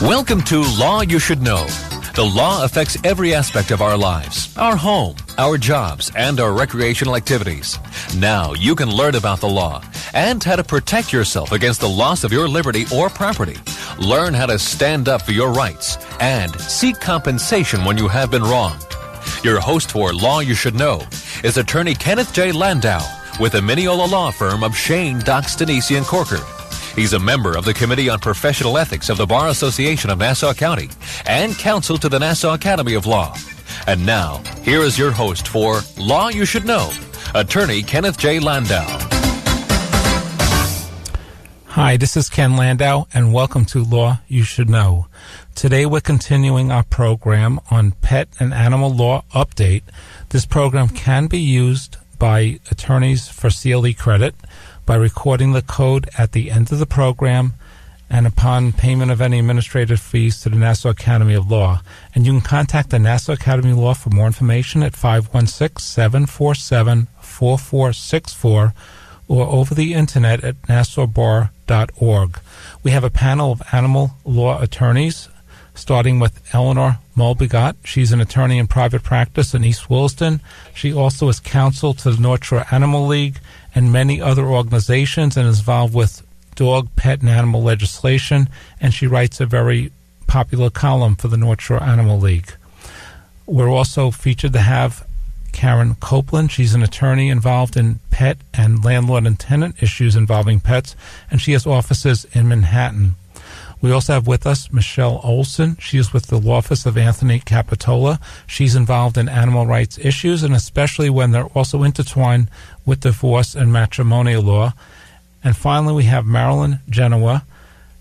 Welcome to Law You Should Know. The law affects every aspect of our lives, our home, our jobs, and our recreational activities. Now you can learn about the law and how to protect yourself against the loss of your liberty or property. Learn how to stand up for your rights and seek compensation when you have been wronged. Your host for Law You Should Know is attorney Kenneth J. Landau with the Mineola Law Firm of Shane, Dox, Denisi, and Corker. He's a member of the Committee on Professional Ethics of the Bar Association of Nassau County and counsel to the Nassau Academy of Law. And now, here is your host for Law You Should Know, attorney Kenneth J. Landau. Hi, this is Ken Landau, and welcome to Law You Should Know. Today we're continuing our program on Pet and Animal Law Update. This program can be used by attorneys for CLE credit by recording the code at the end of the program and upon payment of any administrative fees to the Nassau Academy of Law. And you can contact the Nassau Academy of Law for more information at 516-747-4464 or over the internet at nassaubar.org. We have a panel of animal law attorneys, starting with Eleanor Mulbegot. She's an attorney in private practice in East Williston. She also is counsel to the North Shore Animal League and many other organizations and is involved with dog, pet, and animal legislation, and she writes a very popular column for the North Shore Animal League. We're also featured to have Karen Copeland. She's an attorney involved in pet and landlord and tenant issues involving pets, and she has offices in Manhattan. We also have with us Michelle Olson. She is with the law office of Anthony Capitola. She's involved in animal rights issues, and especially when they're also intertwined with divorce and matrimonial law. And finally, we have Marilyn Genoa.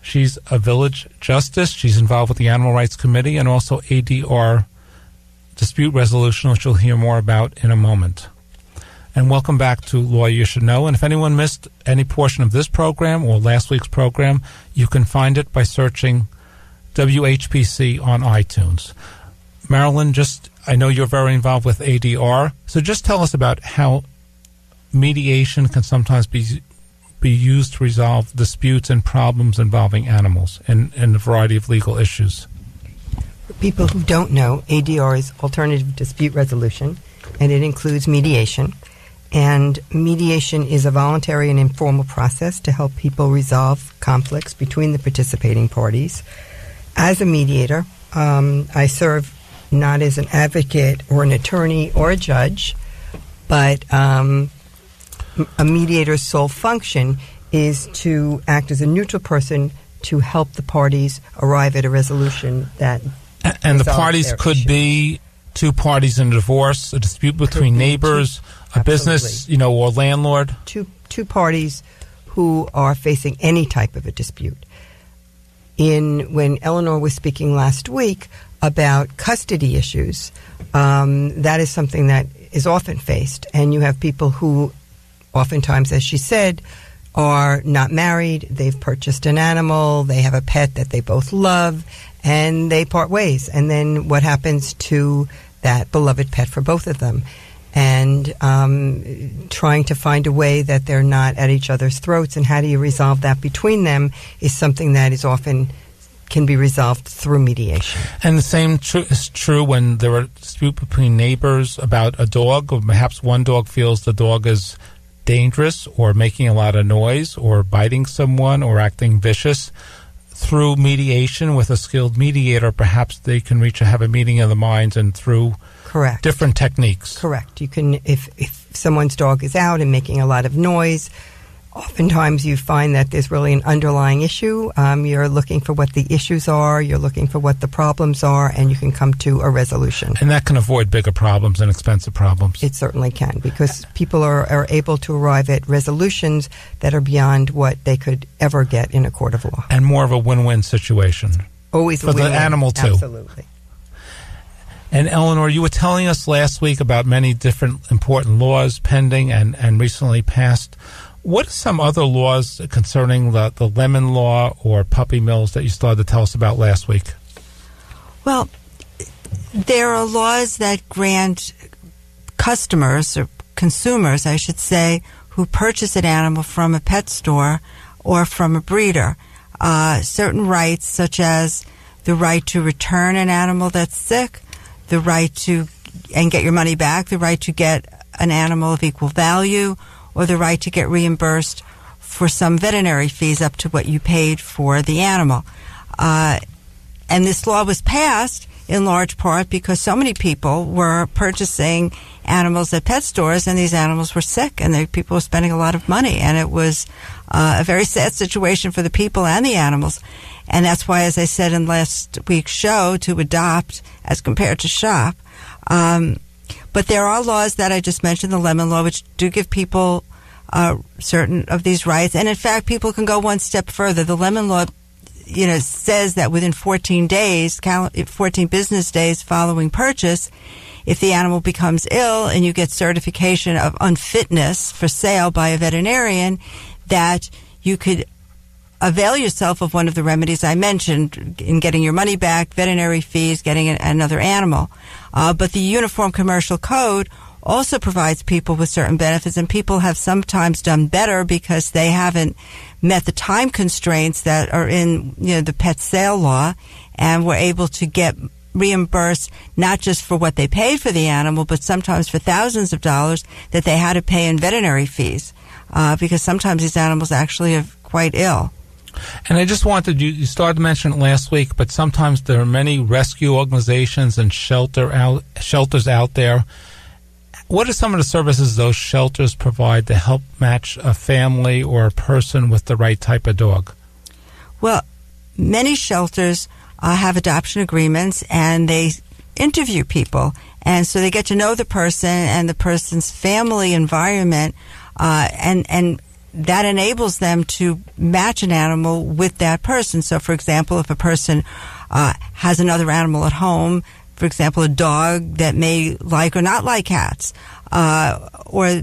She's a village justice. She's involved with the Animal Rights Committee and also ADR dispute resolution, which you'll hear more about in a moment. And welcome back to Law You Should Know. And if anyone missed any portion of this program or last week's program, you can find it by searching WHPC on iTunes. Marilyn, I know you're very involved with ADR, so just tell us about how mediation can sometimes be used to resolve disputes and problems involving animals and a variety of legal issues. For people who don't know, ADR is Alternative Dispute Resolution, and it includes mediation. And mediation is a voluntary and informal process to help people resolve conflicts between the participating parties. As a mediator, I serve not as an advocate or an attorney or a judge, but a mediator's sole function is to act as a neutral person to help the parties arrive at a resolution that and the parties could be two parties in a divorce, a dispute between neighbors, a business, or landlord. Two parties who are facing any type of a dispute. When Eleanor was speaking last week about custody issues, that is something that is often faced, and you have people who oftentimes, as she said, are not married, they've purchased an animal, they have a pet that they both love, and they part ways. And then what happens to that beloved pet for both of them? And trying to find a way that they're not at each other's throats, and how do you resolve that between them is something that is often can be resolved through mediation. And the same is true when there are disputes between neighbors about a dog, or perhaps one dog feels the dog is dangerous or making a lot of noise or biting someone or acting vicious. Through mediation with a skilled mediator, perhaps they can have a meeting of the minds, and through Correct. different techniques. Correct. You can, if someone's dog is out and making a lot of noise, oftentimes you find that there's really an underlying issue. You're looking for what the issues are, you're looking for what the problems are, and you can come to a resolution. And that can avoid bigger problems and expensive problems. It certainly can, because people are able to arrive at resolutions that are beyond what they could ever get in a court of law. And more of a win-win situation. Always for a win-win. The animal, too. Absolutely. And Eleanor, you were telling us last week about many different important laws pending and recently passed. What are some other laws concerning the lemon law or puppy mills that you started to tell us about last week? Well, there are laws that grant customers, or consumers, I should say, who purchase an animal from a pet store or from a breeder, certain rights such as the right to return an animal that's sick, the right to and get your money back, the right to get an animal of equal value, or the right to get reimbursed for some veterinary fees up to what you paid for the animal. And this law was passed in large part because so many people were purchasing animals at pet stores, and these animals were sick, and people were spending a lot of money, and it was a very sad situation for the people and the animals. And that's why, as I said in last week's show, to adopt as compared to shop. But there are laws that I just mentioned, the Lemon Law, which do give people certain of these rights. And in fact, people can go one step further. The Lemon Law, says that within 14 business days following purchase, if the animal becomes ill and you get certification of unfitness for sale by a veterinarian, that you could avail yourself of one of the remedies I mentioned in getting your money back, veterinary fees, getting another animal. But the Uniform Commercial Code also provides people with certain benefits, and people have sometimes done better because they haven't met the time constraints that are in the pet sale law, and were able to get reimbursed not just for what they paid for the animal, but sometimes for thousands of dollars that they had to pay in veterinary fees, because sometimes these animals actually are quite ill. And I just wanted you started to mention it last week, but sometimes there are many rescue organizations and shelters out there. What are some of the services those shelters provide to help match a family or a person with the right type of dog? Well, many shelters have adoption agreements, and they interview people. And so they get to know the person and the person's family environment, and that enables them to match an animal with that person. So, for example, if a person has another animal at home, for example, a dog that may like or not like cats, or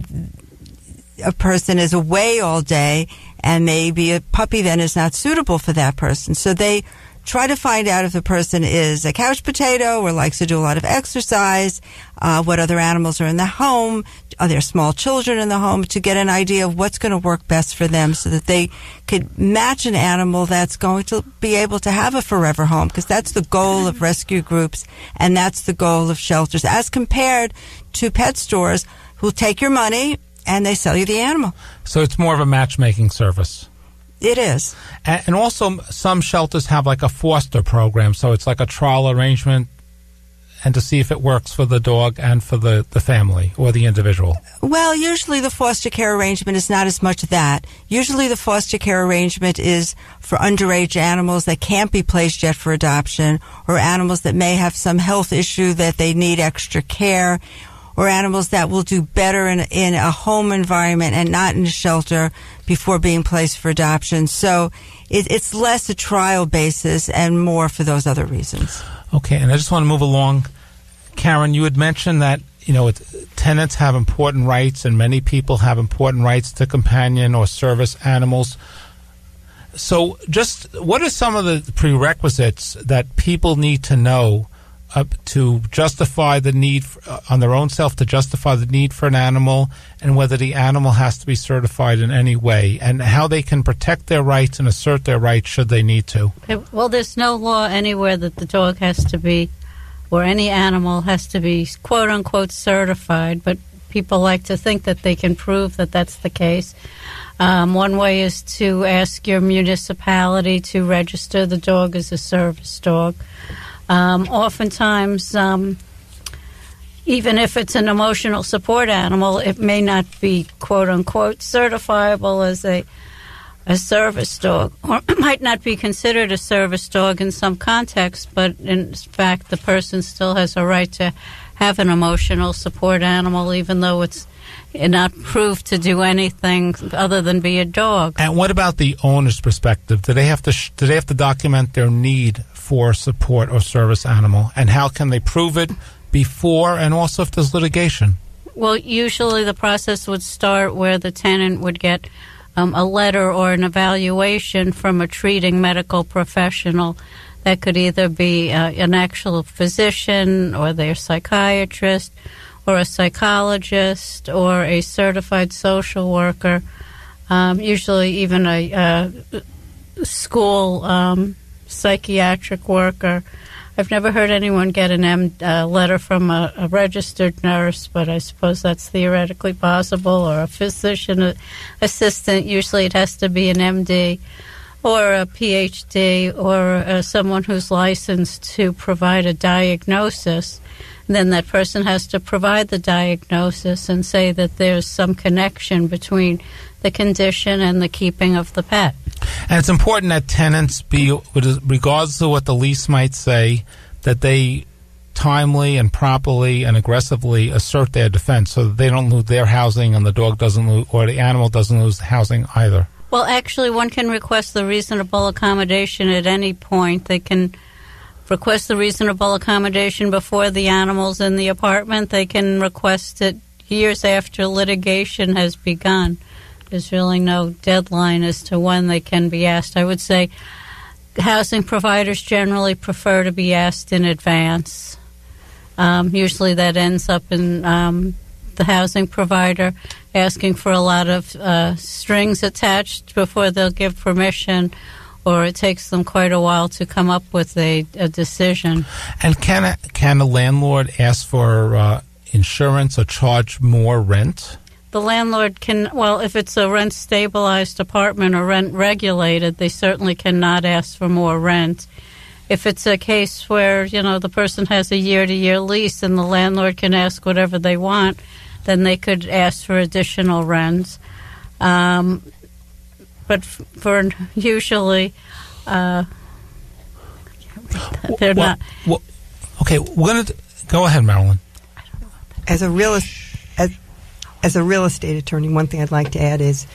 a person is away all day and maybe a puppy then is not suitable for that person. So they try to find out if the person is a couch potato or likes to do a lot of exercise, what other animals are in the home, are there small children in the home, to get an idea of what's going to work best for them so that they could match an animal that's going to be able to have a forever home, because that's the goal of rescue groups and that's the goal of shelters, as compared to pet stores who take your money and they sell you the animal. So it's more of a matchmaking service. It is. And also some shelters have like a foster program, so it's like a trial arrangement and to see if it works for the dog and for the family or the individual. Well, usually the foster care arrangement is not as much that. Usually the foster care arrangement is for underage animals that can't be placed yet for adoption, or animals that may have some health issue that they need extra care, or animals that will do better in a home environment and not in a shelter before being placed for adoption. So it's less a trial basis and more for those other reasons. Okay, and I just want to move along. Karen, you had mentioned that, tenants have important rights and many people have important rights to companion or service animals. So just what are some of the prerequisites that people need to know to justify the need on their own self, to justify the need for an animal, and whether the animal has to be certified in any way, and how they can protect their rights and assert their rights should they need to? Well, there's no law anywhere that the dog has to be, or any animal has to be, quote-unquote, certified, but people like to think that they can prove that that's the case. One way is to ask your municipality to register the dog as a service dog. Oftentimes, even if it's an emotional support animal, it may not be, quote-unquote, certifiable as a service dog, or it might not be considered a service dog in some contexts, but in fact the person still has a right to have an emotional support animal, even though it's not proved to do anything other than be a dog. And what about the owner's perspective? Do they have to document their need for support or service animal, and how can they prove it before, and also if there's litigation? Well, usually the process would start where the tenant would get a letter or an evaluation from a treating medical professional. That could either be an actual physician, or their psychiatrist, or a psychologist, or a certified social worker, usually even a school psychiatric worker. I've never heard anyone get a letter from a registered nurse, but I suppose that's theoretically possible, or a physician assistant. Usually it has to be an MD or a PhD or someone who's licensed to provide a diagnosis. And then that person has to provide the diagnosis and say that there's some connection between the condition and the keeping of the pet. And it's important that tenants be, regardless of what the lease might say, that they timely and properly and aggressively assert their defense so that they don't lose their housing and the dog doesn't lose, or the animal doesn't lose the housing either. Well, actually, one can request the reasonable accommodation at any point. They can request the reasonable accommodation before the animal's in the apartment. They can request it years after litigation has begun. There's really no deadline as to when they can be asked. I would say housing providers generally prefer to be asked in advance. Usually that ends up in the housing provider asking for a lot of strings attached before they'll give permission, or it takes them quite a while to come up with a decision. And can a landlord ask for insurance or charge more rent? The landlord can, well, if it's a rent-stabilized apartment or rent-regulated, they certainly cannot ask for more rent. If it's a case where, the person has a year-to-year lease and the landlord can ask whatever they want, then they could ask for additional rents. But for usually, they're not. Well, okay, we're going to go ahead, Marilyn. As a real estate attorney, one thing I'd like to add is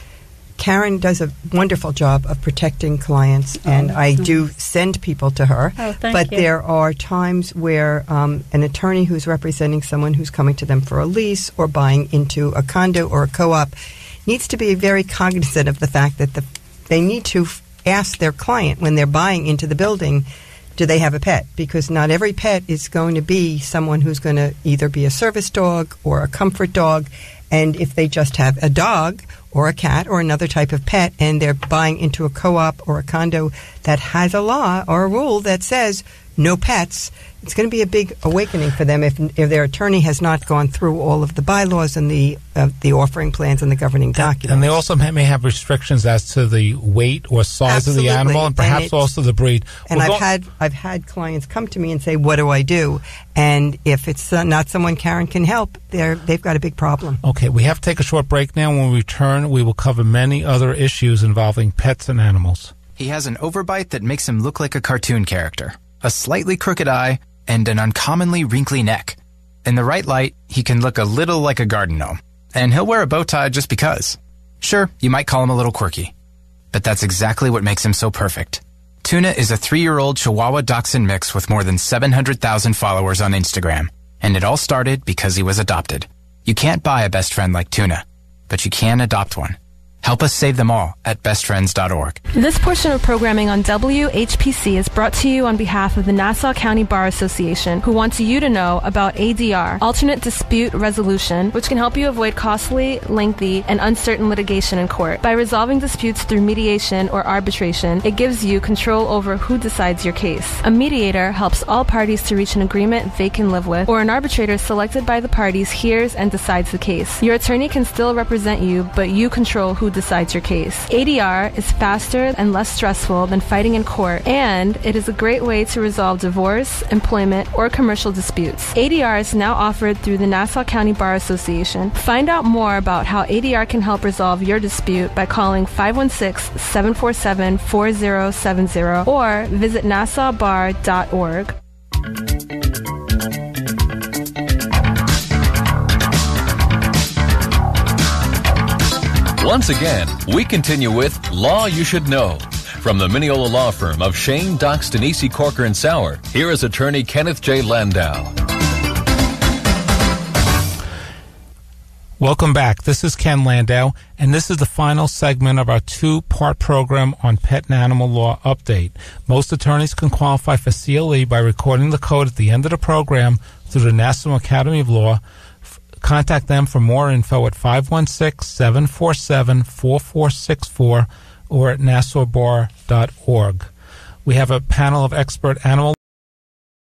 Karen does a wonderful job of protecting clients, and I do send people to her. Oh, thank but you. There are times where an attorney who's representing someone who's coming to them for a lease or buying into a condo or a co-op needs to be very cognizant of the fact that they need to ask their client when they're buying into the building, do they have a pet? Because not every pet is going to be someone who's going to either be a service dog or a comfort dog. And if they just have a dog or a cat or another type of pet and they're buying into a co-op or a condo that has a law or a rule that says no pets, it's going to be a big awakening for them if their attorney has not gone through all of the bylaws and the offering plans and the governing documents. And they also may have restrictions as to the weight or size Absolutely. of the animal, and perhaps also the breed. And I've had clients come to me and say, "What do I do?" And if it's not someone Karen can help, they've got a big problem. Okay, we have to take a short break now. When we return, we will cover many other issues involving pets and animals. He has an overbite that makes him look like a cartoon character, a slightly crooked eye, and an uncommonly wrinkly neck. In the right light, he can look a little like a garden gnome, and he'll wear a bow tie just because. Sure, you might call him a little quirky, but that's exactly what makes him so perfect. Tuna is a 3-year-old Chihuahua Dachshund mix with more than 700,000 followers on Instagram, and it all started because he was adopted. You can't buy a best friend like Tuna, but you can adopt one. Help us save them all at bestfriends.org. This portion of programming on WHPC is brought to you on behalf of the Nassau County Bar Association, who wants you to know about ADR, Alternate Dispute Resolution, which can help you avoid costly, lengthy, and uncertain litigation in court. By resolving disputes through mediation or arbitration, it gives you control over who decides your case. A mediator helps all parties to reach an agreement they can live with, or an arbitrator selected by the parties hears and decides the case. Your attorney can still represent you, but you control who decides your case. ADR is faster and less stressful than fighting in court, and it is a great way to resolve divorce, employment, or commercial disputes. ADR is now offered through the Nassau County Bar Association. Find out more about how ADR can help resolve your dispute by calling 516-747-4070 or visit nassaubar.org. Once again, we continue with Law You Should Know. From the Mineola Law Firm of Shane, Dox, Denise, Corker, and Sauer, here is attorney Kenneth J. Landau. Welcome back. This is Ken Landau, and this is the final segment of our 2-part program on pet and animal law update. Most attorneys can qualify for CLE by recording the code at the end of the program through the National Academy of Law. Contact them for more info at 516-747-4464 or at nassaubar.org. We have a panel of expert animal